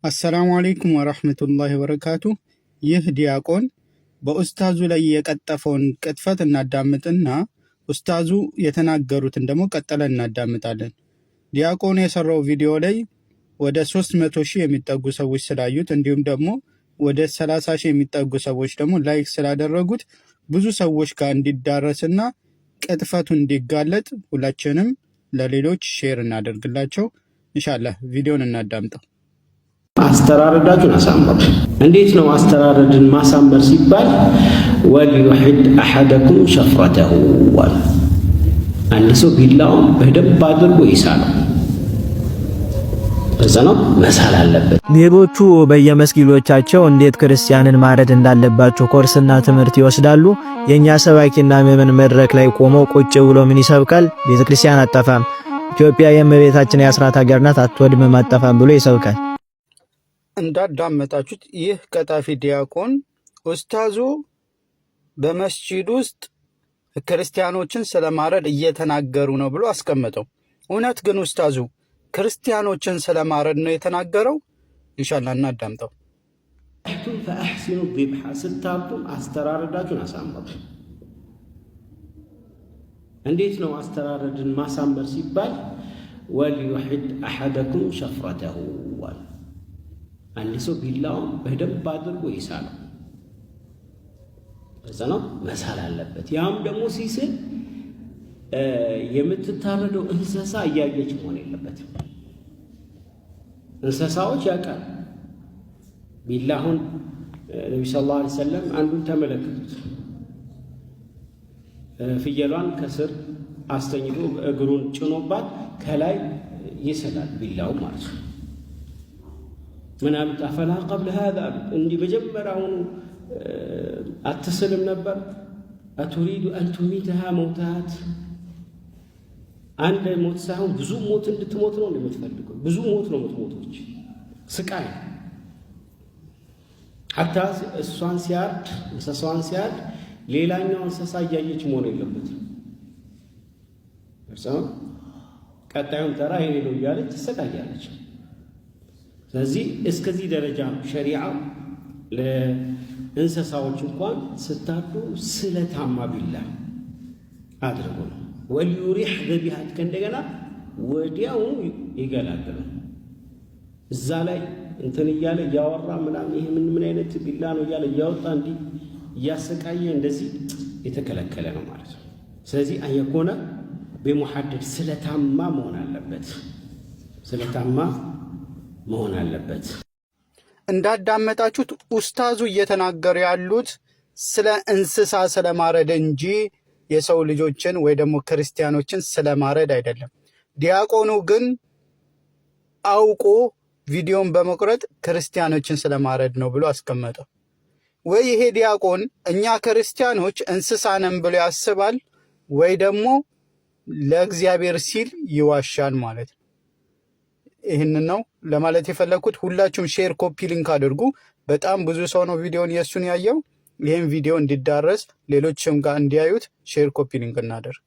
አሰላሙ አለይኩም ወራህመቱላሂ ወበረካቱ። ይህ ዲያቆን በኡስታዙ ላይ የቀጠፈውን ቅጥፈት እናዳምጥና ኡስታዙ የተናገሩትን ደግሞ ቀጥለን እናዳምጣለን። ዲያቆኑ የሰራው ቪዲዮ ላይ ወደ 300,000 የሚጠጉ ሰዎች ስላዩት እንዲሁም ደግሞ ወደ 30,000 የሚጠጉ ሰዎች ደግሞ ላይክ ስላደረጉት ብዙ ሰዎች ጋር እንዲዳረስና ቅጥፈቱ እንዲጋለጥ ሁላችንም ለሌሎች ሼር እናደርግላቸው። ኢንሻአላህ ቪዲዮን እናዳምጠው። አስተራረዳችሁን አሳምሩ። እንዴት ነው አስተራረድን ማሳመር ሲባል ወልዩሂድ አሐደኩም ሸፍረተሁ ወል አንድ ሰው ቢላውን በደንብ አድርጎ ይሳለው። በዛ ነው መሳል አለበት። ሌቦቹ በየመስጊዶቻቸው እንዴት ክርስቲያንን ማረድ እንዳለባቸው ኮርስና ትምህርት ይወስዳሉ። የኛ ሰባኪና ምዕመን መድረክ ላይ ቆመው ቁጭ ብሎ ምን ይሰብካል? ቤተክርስቲያን አጠፋም፣ ኢትዮጵያ የእመቤታችን የአስራት ሀገር ናት፣ አትወድምም አጠፋም ብሎ ይሰብካል። እንዳዳመጣችሁት ይህ ቀጣፊ ዲያቆን ኡስታዙ በመስጂድ ውስጥ ክርስቲያኖችን ስለማረድ እየተናገሩ ነው ብሎ አስቀመጠው። እውነት ግን ኡስታዙ ክርስቲያኖችን ስለማረድ ነው የተናገረው? ኢንሻአላህ እናዳምጠው። ፈአሕሲኑ ዚብሐ ስታርዱም አስተራረዳችሁን አሳምሩ። እንዴት ነው አስተራረድን ማሳመር ሲባል ወልዩሂድ አሐደኩም ሸፍረተሁ ወል አንድ ሰው ቢላውን በደንብ አድርጎ ይሳለው። በዛ ነው መሳል አለበት። ያም ደግሞ ሲስል የምትታረደው እንስሳ እያየች መሆን የለበትም። እንስሳዎች ያውቃል። ቢላሁን ነቢ ሰለላሁ ዐለይሂ ወሰለም አንዱን ተመለከቱት። ፍየሏን ከስር አስተኝቶ እግሩን ጭኖባት ከላይ ይስላል ቢላው ማለት ነው። ምን አሉት? አፈላ ቀብለ ሃዛ አሉት። እንዲህ መጀመሪያውኑ አትስልም ነበር? አቱሪዱ አን ቱሚተሃ መውታት አንድ ሞት ሳይሆን ብዙ ሞት እንድትሞት ነው እንደምትፈልገው። ብዙ ሞት ነው የምትሞቶች፣ ስቃይ ሐታ እሷን ሲያርድ እንስሳዋን ሲያርድ ሌላኛው እንስሳ እያየች መሆን የለበትም። እርሷም ቀጣዩን ተራ ይሄ ነው እያለች ትሰቃያለች። ስለዚህ እስከዚህ ደረጃ ሸሪዓው ለእንስሳዎች እንኳን ስታርዱ ስለታማ ቢላ አድርጎ ነው። ወልዩሪሕ ዘቢሃት ከእንደገና ወዲያውኑ ይገላግሉ። እዛ ላይ እንትን እያለ እያወራ ምናምን ይሄ ምን አይነት ቢላ ነው እያለ እያወጣ እንዲህ እያሰቃየ እንደዚህ የተከለከለ ነው ማለት ነው። ስለዚህ አየኮነ በሙሐደድ ስለታማ መሆን አለበት። ስለታማ መሆን አለበት። እንዳዳመጣችሁት ኡስታዙ እየተናገሩ ያሉት ስለ እንስሳ ስለማረድ እንጂ የሰው ልጆችን ወይ ደግሞ ክርስቲያኖችን ስለማረድ አይደለም። ዲያቆኑ ግን አውቆ ቪዲዮን በመቁረጥ ክርስቲያኖችን ስለማረድ ነው ብሎ አስቀመጠው። ወይ ይሄ ዲያቆን እኛ ክርስቲያኖች እንስሳ ነን ብሎ ያስባል፣ ወይ ደግሞ ለእግዚአብሔር ሲል ይዋሻል ማለት ነው። ይህንን ነው ለማለት የፈለኩት። ሁላችሁም ሼር ኮፒ ሊንክ አድርጉ። በጣም ብዙ ሰው ነው ቪዲዮን የሱን ያየው። ይህን ቪዲዮ እንዲዳረስ ሌሎችም ጋር እንዲያዩት ሼር ኮፒ ሊንክ እናደርግ።